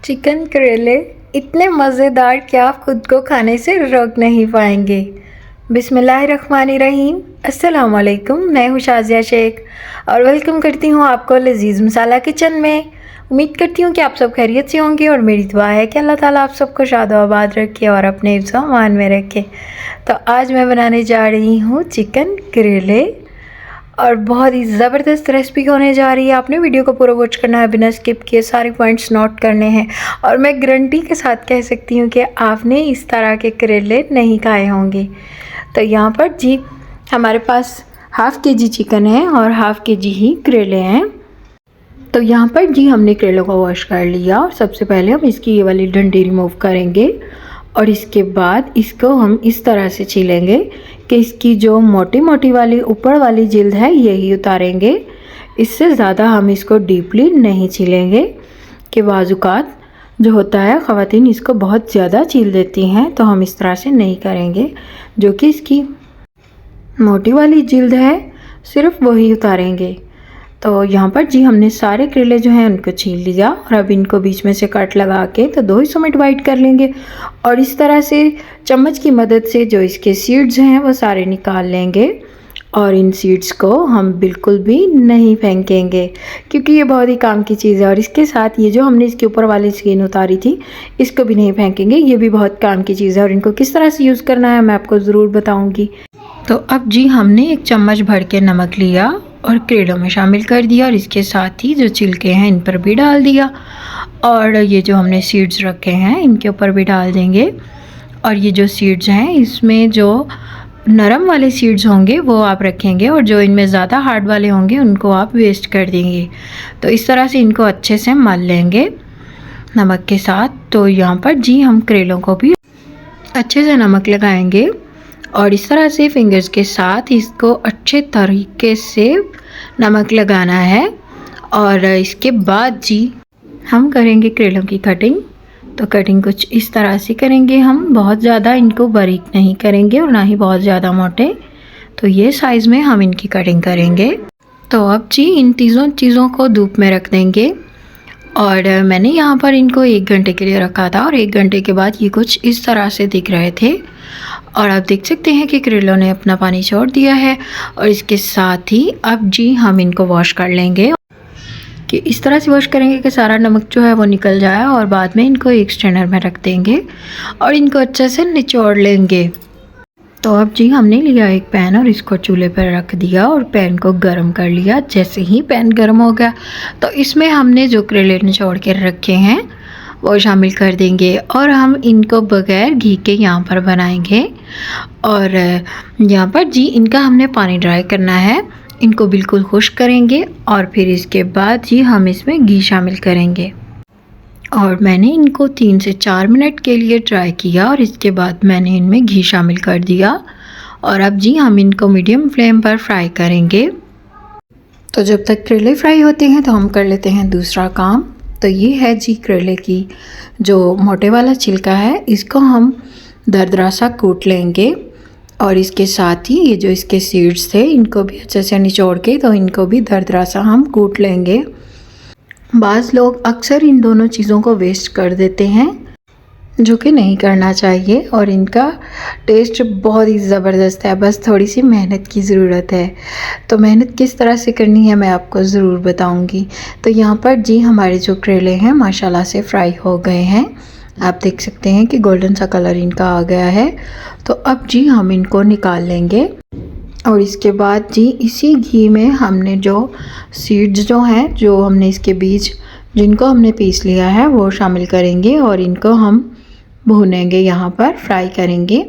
Chicken करेले इतने मज़ेदार कि आप खुद को खाने से रोक नहीं पाएंगे। बिस्मिल्लाहिर्रहमानिर्रहीम। अस्सलाम वालेकुम। मैं हूँ शाज़िया शेख और वेलकम करती हूँ आपको लजीज़ मसाला किचन में। उम्मीद करती हूँ कि आप सब खैरियत से होंगे और मेरी दुआ है कि अल्लाह ताला आप सबको शाद आबाद रखे और अपने हिफ्ज़ व अमान में रखे। तो आज मैं बनाने जा रही हूँ चिकन करेले और बहुत ही ज़बरदस्त रेसिपी होने जा रही है। आपने वीडियो को पूरा वॉच करना है, बिना स्किप किए सारे पॉइंट्स नोट करने हैं और मैं गारंटी के साथ कह सकती हूँ कि आपने इस तरह के करेले नहीं खाए होंगे। तो यहाँ पर जी हमारे पास हाफ़ के जी चिकन है और हाफ़ के जी ही करेले हैं। तो यहाँ पर जी हमने करेलों को वॉश कर लिया और सबसे पहले हम इसकी ये वाली डंडी रिमूव करेंगे और इसके बाद इसको हम इस तरह से छीलेंगे कि इसकी जो मोटी मोटी वाली ऊपर वाली जिल्द है यही उतारेंगे। इससे ज़्यादा हम इसको डीपली नहीं छीलेंगे कि बाज़ुकात जो होता है ख़वातीन इसको बहुत ज़्यादा छील देती हैं, तो हम इस तरह से नहीं करेंगे। जो कि इसकी मोटी वाली जिल्द है सिर्फ वही उतारेंगे। तो यहाँ पर जी हमने सारे करेले जो हैं उनको छील लिया और अब इनको बीच में से कट लगा के तो दो हिस्सों में डिवाइड कर लेंगे और इस तरह से चम्मच की मदद से जो इसके सीड्स हैं वो सारे निकाल लेंगे। और इन सीड्स को हम बिल्कुल भी नहीं फेंकेंगे क्योंकि ये बहुत ही काम की चीज़ है। और इसके साथ ये जो हमने इसके ऊपर वाली स्किन उतारी थी इसको भी नहीं फेंकेंगे, ये भी बहुत काम की चीज़ है। और इनको किस तरह से यूज़ करना है मैं आपको ज़रूर बताऊँगी। तो अब जी हमने एक चम्मच भर के नमक लिया और करेलों में शामिल कर दिया और इसके साथ ही जो छिलके हैं इन पर भी डाल दिया और ये जो हमने सीड्स रखे हैं इनके ऊपर भी डाल देंगे। और ये जो सीड्स हैं इसमें जो नरम वाले सीड्स होंगे वो आप रखेंगे और जो इनमें ज़्यादा हार्ड वाले होंगे उनको आप वेस्ट कर देंगे। तो इस तरह से इनको अच्छे से मल लेंगे नमक के साथ। तो यहाँ पर जी हम करेलों को भी अच्छे से नमक लगाएंगे और इस तरह से फिंगर्स के साथ इसको अच्छे तरीके से नमक लगाना है। और इसके बाद जी हम करेंगे करेलों की कटिंग। तो कटिंग कुछ इस तरह से करेंगे, हम बहुत ज़्यादा इनको बारीक नहीं करेंगे और ना ही बहुत ज़्यादा मोटे। तो ये साइज़ में हम इनकी कटिंग करेंगे। तो अब जी इन चीज़ों को धूप में रख देंगे और मैंने यहाँ पर इनको 1 घंटे के लिए रखा था और 1 घंटे के बाद ये कुछ इस तरह से दिख रहे थे। और आप देख सकते हैं कि करेलों ने अपना पानी छोड़ दिया है। और इसके साथ ही अब जी हम इनको वॉश कर लेंगे कि इस तरह से वॉश करेंगे कि सारा नमक जो है वो निकल जाए और बाद में इनको एक स्ट्रेनर में रख देंगे और इनको अच्छे से निचोड़ लेंगे। तो अब जी हमने लिया एक पैन और इसको चूल्हे पर रख दिया और पैन को गर्म कर लिया। जैसे ही पैन गर्म हो गया तो इसमें हमने जो करेले निचोड़ के रखे हैं वो शामिल कर देंगे और हम इनको बगैर घी के यहाँ पर बनाएंगे। और यहाँ पर जी इनका हमने पानी ड्राई करना है, इनको बिल्कुल खुश्क करेंगे और फिर इसके बाद जी हम इसमें घी शामिल करेंगे। और मैंने इनको 3 से 4 मिनट के लिए ड्राई किया और इसके बाद मैंने इनमें घी शामिल कर दिया और अब जी हम इनको मीडियम फ्लेम पर फ्राई करेंगे। तो जब तक करेले फ्राई होते हैं तो हम कर लेते हैं दूसरा काम। तो ये है जी करेले की जो मोटे वाला छिलका है इसको हम दरदरा सा कूट लेंगे और इसके साथ ही ये जो इसके सीड्स थे इनको भी अच्छे से निचोड़ के तो इनको भी दरदरा सा हम कूट लेंगे। बाज़ लोग अक्सर इन दोनों चीज़ों को वेस्ट कर देते हैं जो कि नहीं करना चाहिए और इनका टेस्ट बहुत ही ज़बरदस्त है, बस थोड़ी सी मेहनत की ज़रूरत है। तो मेहनत किस तरह से करनी है मैं आपको ज़रूर बताऊंगी। तो यहाँ पर जी हमारे जो करेले हैं माशाल्लाह से फ्राई हो गए हैं, आप देख सकते हैं कि गोल्डन सा कलर इनका आ गया है। तो अब जी हम इनको निकाल लेंगे और इसके बाद जी इसी घी में हमने जो सीड्स जो हैं जो हमने इसके बीज जिनको हमने पीस लिया है वो शामिल करेंगे और इनको हम भूनेंगे, यहाँ पर फ्राई करेंगे।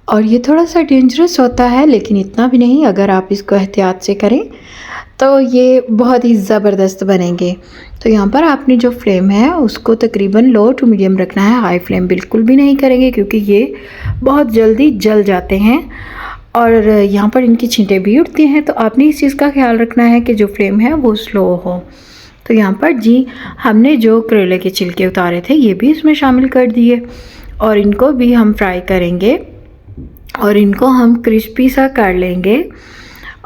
और ये थोड़ा सा डेंजरस होता है लेकिन इतना भी नहीं, अगर आप इसको एहतियात से करें तो ये बहुत ही ज़बरदस्त बनेंगे। तो यहाँ पर आपने जो फ्लेम है उसको तकरीबन लो टू मीडियम रखना है, हाई फ्लेम बिल्कुल भी नहीं करेंगे क्योंकि ये बहुत जल्दी जल जाते हैं और यहाँ पर इनकी छींटे भी उठती हैं। तो आपने इस चीज़ का ख्याल रखना है कि जो फ्लेम है वो स्लो हो। तो यहाँ पर जी हमने जो करेले के छिलके उतारे थे ये भी इसमें शामिल कर दिए और इनको भी हम फ्राई करेंगे और इनको हम क्रिस्पी सा कर लेंगे।